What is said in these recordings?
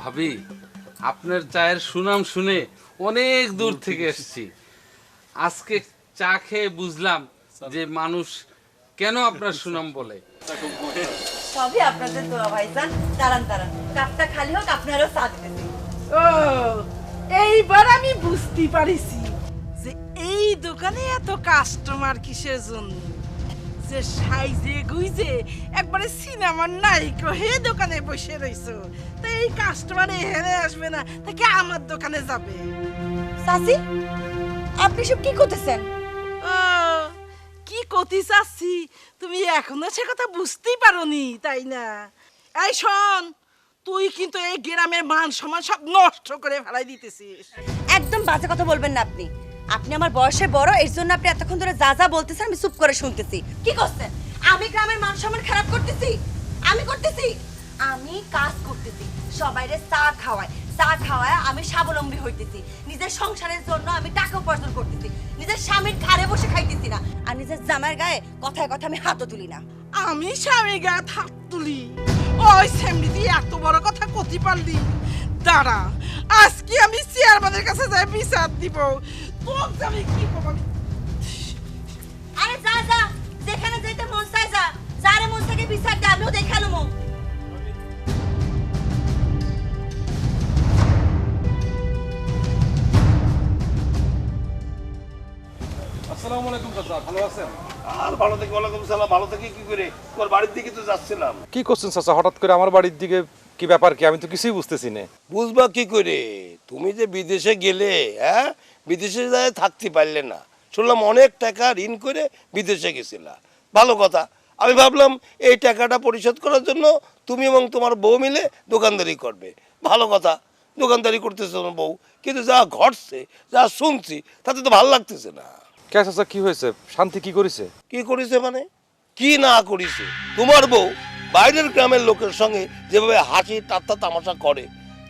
ভাবি, আপনার চায়ের সুনাম শুনে অনেক দূর থেকে এসেছি। আজকে চা খেয়ে বুঝলাম যে মানুষ কেন আপনার সুনাম বলে। সবই আপনাদের দোয়া ভাইজান। দাঁড়ান দাঁড়ান, কাপটা খালি হোক, আপনারও চা দিতেছি। ও এইবার আমি বুঝতে পারিছি যে এই দোকানে এত কাস্টমার কিসের জন্য। যে সাইজে গুইজে একবারে সিনেমার নায়িকা হে দোকানে বসে রইছো, তো এই কাস্টমার এখানে আসবে না, তাকে আমার দোকানে যাবে। চাচি, আপনি সব কি করতেছেন? ও কি কতি চাচ্ছি, তুমি এখনো সে কথা বুঝতেই পারোনি তাই না? এই শোন, তুই কিন্তু এই গ্রামের মান সম্মান সব নষ্ট করে ফেলাই দিতেছিস। একদম বাজে কথা বলবেন না আপনি। আপনি আমার বয়সে বড়, এর জন্য আপনি এতক্ষণ ধরে যা যা বলতেছেন আমি চুপ করে শুনতেছি। কি করছেন? আমি গ্রামের মান সম্মান খারাপ করতেছি? আমি করতেছি? আমি কাজ করতেছি, সবাইরে চা খাওয়াই, চা খাওয়ায় আমি স্বাবলম্বী হইতেছি। নিজের সংসারের জন্য আমি টাকা উপার্জন করতেছি, নিজের স্বামীর ঘাড়ে বসে খাইতেছি না, আর নিজের জামাইয়ের গায়ে কথায় কথা আমি হাতও তুলি না। আমি স্বামী গা থাক তুলি? ওই সেমনি দিয়ে এত বড় কথা কতি পারলি? দাঁড়া, আজকে আমি চেয়ারম্যানের কাছে যাই বিচার দিব। তোকে আমি কি করব? আরে যা যা, যেখানে যেতে মন চায় যা, যারে মন থেকে বিচার দে, আমিও দেখালুম। আসসালামু আলাইকুম চাচা, ভালো আছেন? আর ভালো থেকে ওয়ালাইকুম সালাম। ভালো থেকে কি করে? তোমার বাড়ির দিকে তো যাচ্ছিলাম। কি করছেন চাচা হঠাৎ করে আমার বাড়ির দিকে? কি ব্যাপার কি, আমি তো কিছুই বুঝতেছি না। বুঝবা কি করে? তুমি যে বিদেশে গেলে, হ্যাঁ, বিদেশে যায় থাকতে পারলে না, শুনলাম অনেক টাকা ঋণ করে বিদেশে গেছিলা। ভালো কথা। আমি ভাবলাম এই টাকাটা পরিশোধ করার জন্য তুমি এবং তোমার বউ মিলে দোকানদারি করবে। ভালো কথা, দোকানদারি করতেছে তোমার বউ, কিন্তু যা ঘটছে, যা শুনছি, তাতে তো ভালো লাগতেছে না। কে চাচা, কি হয়েছে? শান্তি কি করেছে? কি করেছে মানে? কি না করেছে? তোমার বউ বাইরের গ্রামের লোকের সঙ্গে যেভাবে হাসি ঠাট্টা তামাশা করে,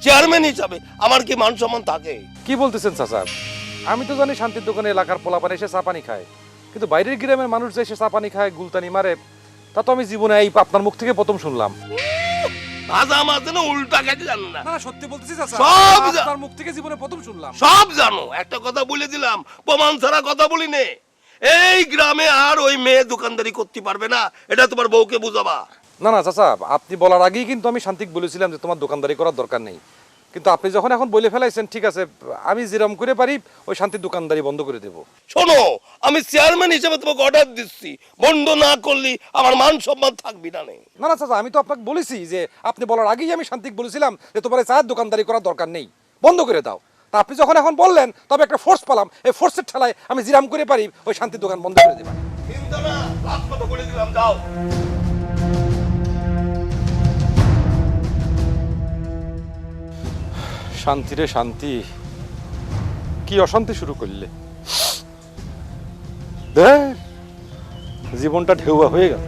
চেয়ারম্যান হিসাবে আমার কি মান সম্মান থাকে? কি বলতেছেন চাচা? আমি তো জানি শান্তির দোকানে এলাকার পোলাপান এসে চা পানি খায়, কিন্তু বাইরের গ্রামের মানুষ যে এসে চা পানি খায়, গুলতানি মারে, তা তো আমি জীবনে এই আপনার মুখ থেকে প্রথম শুনলাম। ভাজা মাছ যেন উল্টা খেতে জানো না। না সত্যি বলতেছি চাচা, সব আপনার মুখ থেকে জীবনে প্রথম শুনলাম। সব জানো। একটা কথা বলে দিলাম, প্রমাণ ছাড়া কথা বলি নে। এই গ্রামে আর ওই মেয়ে দোকানদারি করতে পারবে না, এটা তোমার বউকে বুঝাবা। না না চাচা, আপনি বলার আগেই কিন্তু আমি শান্তিকে বলেছিলাম যে তোমার দোকানদারি করার দরকার নেই, কিন্তু আপনি যখন এখন বলে ফেলাইছেন, ঠিক আছে, আমি যেরকম করে পারি ওই শান্তির দোকানদারি বন্ধ করে দেবো। শোনো, আমি চেয়ারম্যান হিসেবে তোমাকে অর্ডার দিচ্ছি, বন্ধ না করলে আমার মান সম্মান থাকবি না। নেই না না চাচা, আমি তো আপনাকে বলেছি যে আপনি বলার আগেই আমি শান্তিকে বলেছিলাম যে তোমার এই চায়ের দোকানদারি করার দরকার নেই, বন্ধ করে দাও। তা আপনি যখন এখন বললেন, তবে একটা ফোর্স পেলাম, এই ফোর্সের ঠেলায় আমি জিরাম করে পারি ওই শান্তির দোকান বন্ধ করে দেবেন। চিন্তা না, লাস্ট কথা বলে দিলাম, যাও। শান্তি রে শান্তি, কি অশান্তি শুরু করলে! জীবনটা ঢেউয়া হয়ে গেল।